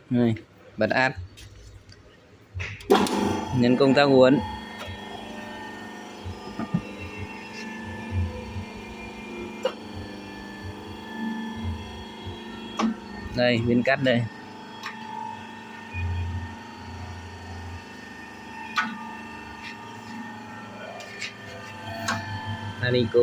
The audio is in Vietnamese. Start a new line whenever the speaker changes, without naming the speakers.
Rồi, bật át, nhấn công tắc uốn. Đây, viên cắt đây. Nanico.